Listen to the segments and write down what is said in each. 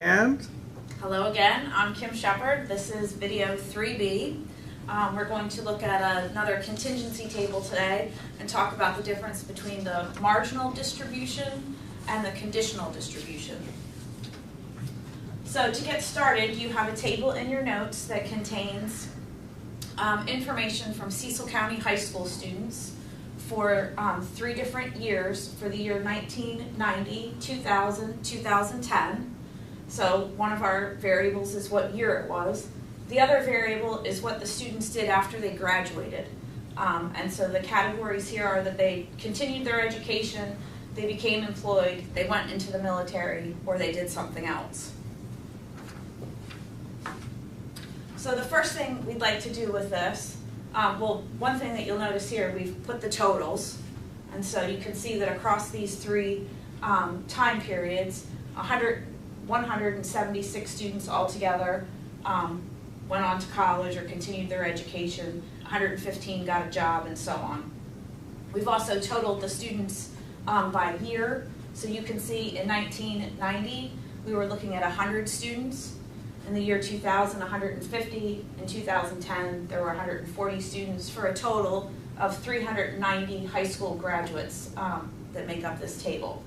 And hello again, I'm Kim Shepard. This is video 3B. We're going to look at another contingency table today and talk about the difference between the marginal distribution and the conditional distribution. So to get started, you have a table in your notes that contains information from Cecil County High School students for 3 different years, for the year 1990, 2000, 2010. So one of our variables is what year it was. The other variable is what the students did after they graduated. And so the categories here are that they continued their education, they became employed, they went into the military, or they did something else. So the first thing we'd like to do with this, one thing that you'll notice here, we've put the totals. And so you can see that across these 3 time periods, 176 students altogether went on to college or continued their education, 115 got a job, and so on. We've also totaled the students by year. So you can see in 1990, we were looking at 100 students. In the year 2000, 150. In 2010, there were 140 students for a total of 390 high school graduates that make up this table.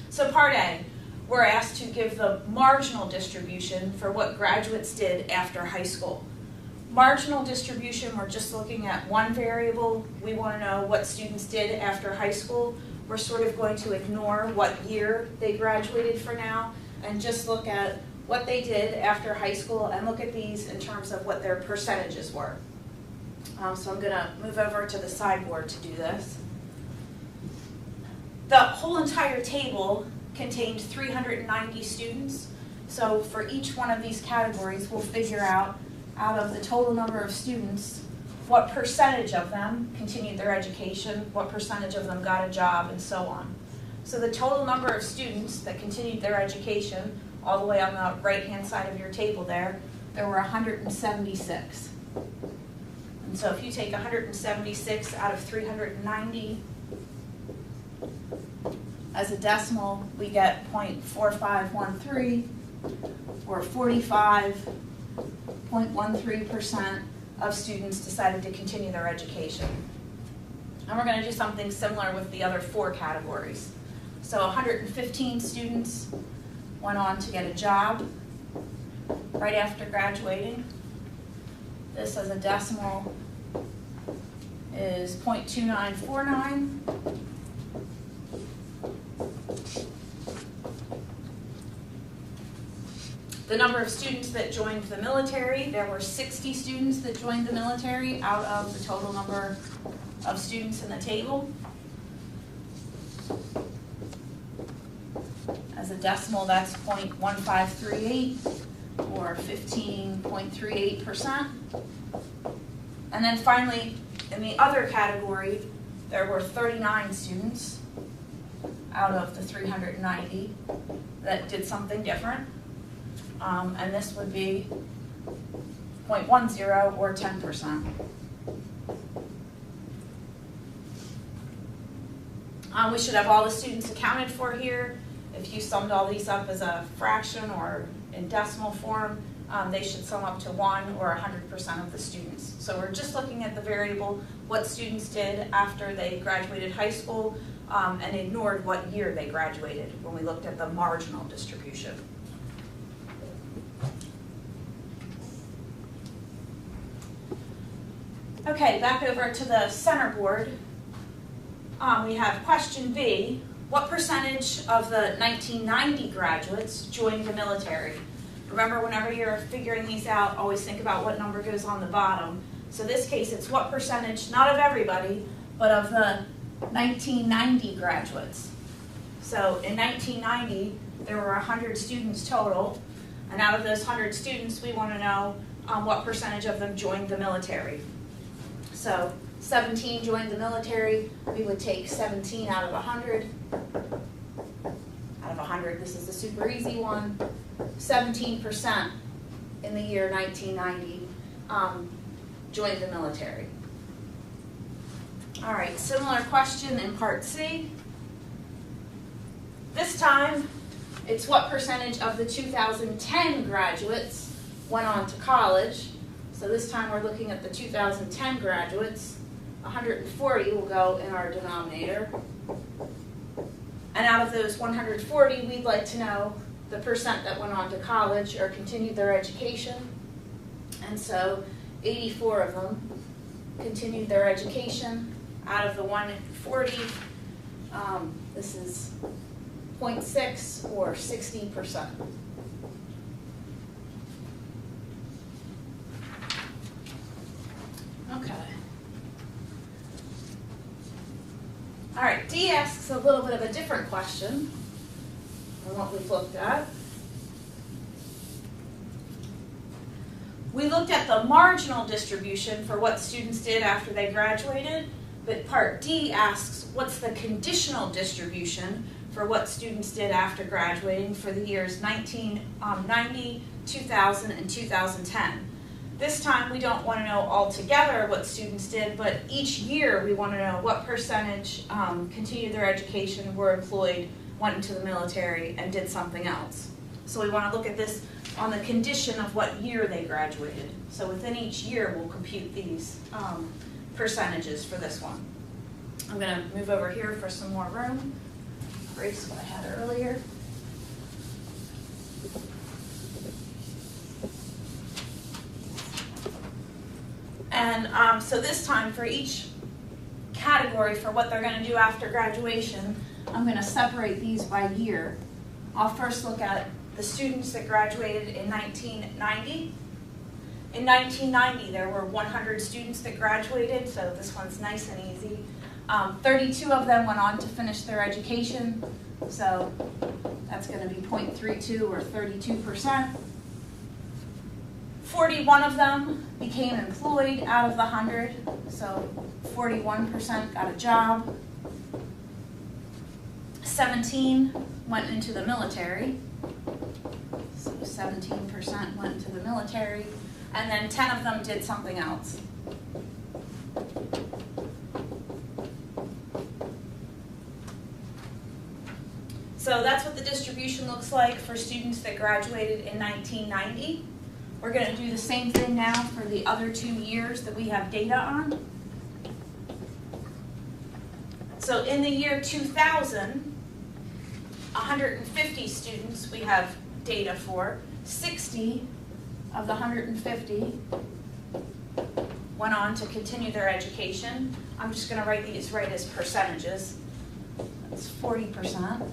So part A, we're asked to give the marginal distribution for what graduates did after high school. Marginal distribution, we're just looking at one variable. We want to know what students did after high school. We're sort of going to ignore what year they graduated for now and just look at what they did after high school and look at these in terms of what their percentages were. So I'm going to move over to the sideboard to do this. The whole entire table contained 390 students. So for each one of these categories, we'll figure out of the total number of students, what percentage of them continued their education, what percentage of them got a job, and so on. So the total number of students that continued their education, all the way on the right-hand side of your table there were 176. And so if you take 176 out of 390, as a decimal, we get 0.4513, or 45.13% of students decided to continue their education. And we're going to do something similar with the other 4 categories. So 115 students went on to get a job right after graduating. This as a decimal is 0.2949. The number of students that joined the military, there were 60 students that joined the military out of the total number of students in the table. As a decimal, that's 0.1538, or 15.38%. And then finally, in the other category, there were 39 students out of the 390 that did something different. And this would be 0.10, or 10%. We should have all the students accounted for here. If you summed all these up as a fraction or in decimal form, they should sum up to 1 or 100% of the students. So we're just looking at the variable, what students did after they graduated high school, and ignored what year they graduated when we looked at the marginal distribution. Okay, back over to the center board. We have question B. What percentage of the 1990 graduates joined the military? Remember, whenever you're figuring these out, always think about what number goes on the bottom. So this case, it's what percentage, not of everybody, but of the 1990 graduates. So in 1990, there were 100 students total, and out of those 100 students, we want to know what percentage of them joined the military. So 17 joined the military, we would take 17 out of 100. Out of 100, this is the super easy one. 17% in the year 1990 joined the military. All right, similar question in part C. This time, It's what percentage of the 2010 graduates went on to college. So this time we're looking at the 2010 graduates. 140 will go in our denominator. And out of those 140, we'd like to know the percent that went on to college or continued their education. And so 84 of them continued their education. Out of the 140, this is 0.6 or 60%. Okay. All right, D asks a little bit of a different question than what we've looked at. We looked at the marginal distribution for what students did after they graduated, but part D asks what's the conditional distribution for what students did after graduating for the years 1990, 2000, and 2010. This time we don't want to know altogether what students did, but each year we want to know what percentage continued their education, were employed, went into the military, and did something else. So we want to look at this on the condition of what year they graduated. So within each year we'll compute these percentages for this one. I'm going to move over here for some more room. Erase what I had earlier. And so this time for each category for what they're going to do after graduation, I'm going to separate these by year. I'll first look at the students that graduated in 1990. In 1990, there were 100 students that graduated, so this one's nice and easy. 32 of them went on to finish their education, so that's going to be 0.32 or 32%. 41 of them became employed out of the 100, so 41% got a job. 17 went into the military, so 17% went into the military, and then 10 of them did something else. So that's what the distribution looks like for students that graduated in 1990. We're going to do the same thing now for the other 2 years that we have data on. So in the year 2000, 150 students we have data for. 60 of the 150 went on to continue their education. I'm just going to write these right as percentages. That's 40%.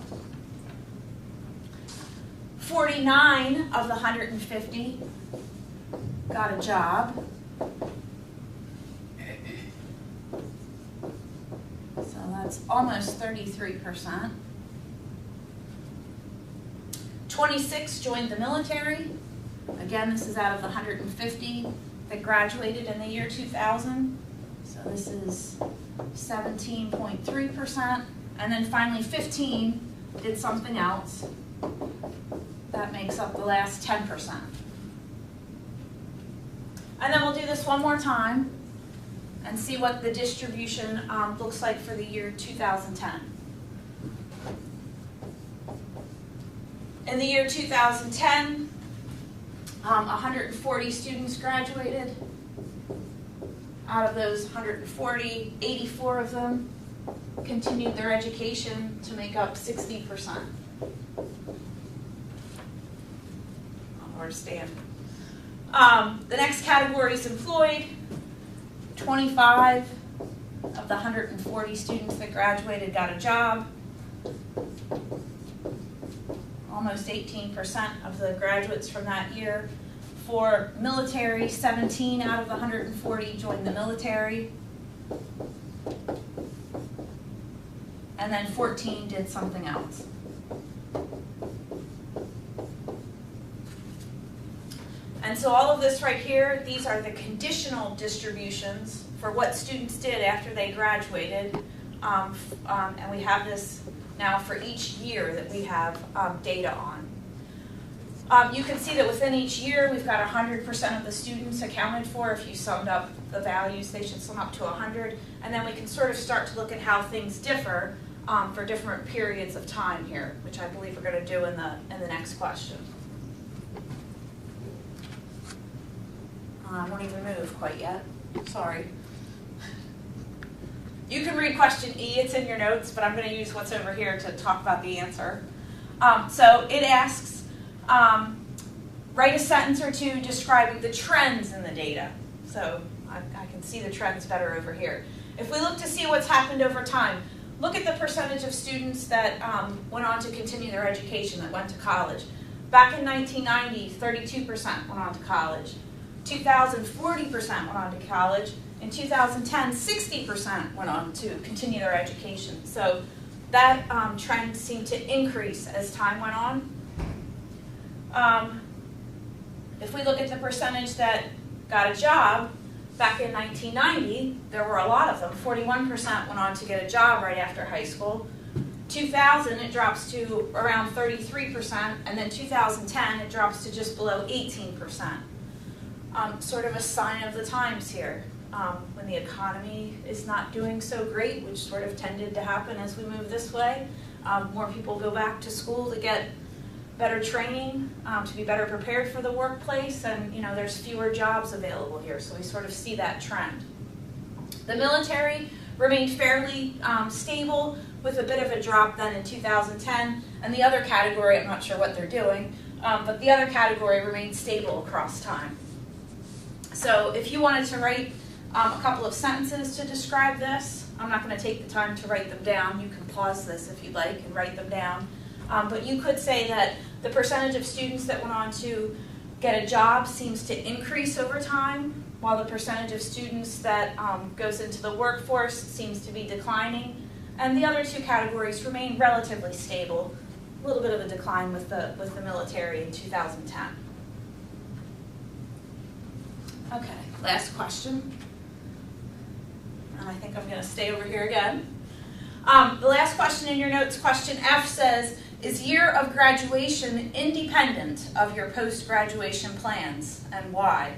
49 of the 150 got a job. So that's almost 33%. 26 joined the military. Again, this is out of the 150 that graduated in the year 2000. So this is 17.3%. And then finally 15 did something else. That makes up the last 10%. And then we'll do this one more time and see what the distribution looks like for the year 2010. In the year 2010, 140 students graduated. Out of those 140, 84 of them continued their education to make up 60%. Where to stand. The next category is employed. 25 of the 140 students that graduated got a job. Almost 18% of the graduates from that year. For military, 17 out of the 140 joined the military. And then 14 did something else. And so all of this right here, these are the conditional distributions for what students did after they graduated. And we have this now for each year that we have data on. You can see that within each year, we've got 100% of the students accounted for. If you summed up the values, they should sum up to 100. And then we can sort of start to look at how things differ for different periods of time here, which I believe we're going to do in the next question. I won't even move quite yet. Sorry. You can read question E, it's in your notes, but I'm going to use what's over here to talk about the answer. So it asks, write a sentence or two describing the trends in the data. So I can see the trends better over here. If we look to see what's happened over time, look at the percentage of students that went on to continue their education, that went to college. Back in 1990, 32% went on to college. 2000, 40% went on to college. In 2010, 60% went on to continue their education. So that trend seemed to increase as time went on. If we look at the percentage that got a job, back in 1990, there were a lot of them. 41% went on to get a job right after high school. 2000, it drops to around 33%, and then 2010, it drops to just below 18%. Sort of a sign of the times here. When the economy is not doing so great, which sort of tended to happen as we move this way, more people go back to school to get better training, to be better prepared for the workplace, and there's fewer jobs available here, so we sort of see that trend. The military remained fairly stable, with a bit of a drop then in 2010, and the other category, I'm not sure what they're doing, but the other category remained stable across time. So if you wanted to write a couple of sentences to describe this, I'm not going to take the time to write them down. You can pause this if you'd like and write them down. But you could say that the percentage of students that went on to get a job seems to increase over time, while the percentage of students that goes into the workforce seems to be declining. And the other two categories remain relatively stable, a little bit of a decline with the military in 2010. Okay, last question. And I think I'm going to stay over here again. The last question in your notes, question F, says, is year of graduation independent of your post-graduation plans, and why?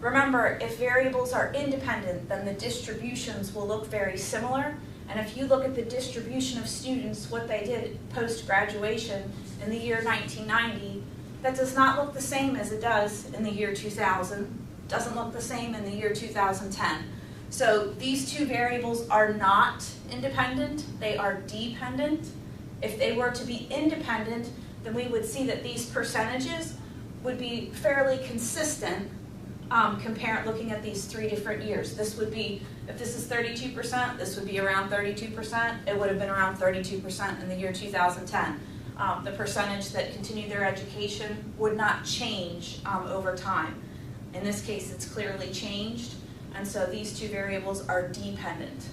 Remember, if variables are independent, then the distributions will look very similar. And if you look at the distribution of students, what they did post-graduation in the year 1990, that does not look the same as it does in the year 2000, doesn't look the same in the year 2010. So these two variables are not independent, they are dependent. If they were to be independent, then we would see that these percentages would be fairly consistent looking at these three different years. This would be, if this is 32%, this would be around 32%. It would have been around 32% in the year 2010. The percentage that continued their education would not change over time. In this case, it's clearly changed, and so these two variables are dependent.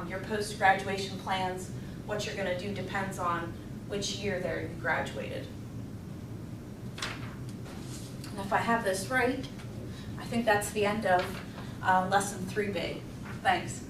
Your post-graduation plans, what you're going to do depends on which year they graduated. And if I have this right, I think that's the end of lesson 3B. Thanks.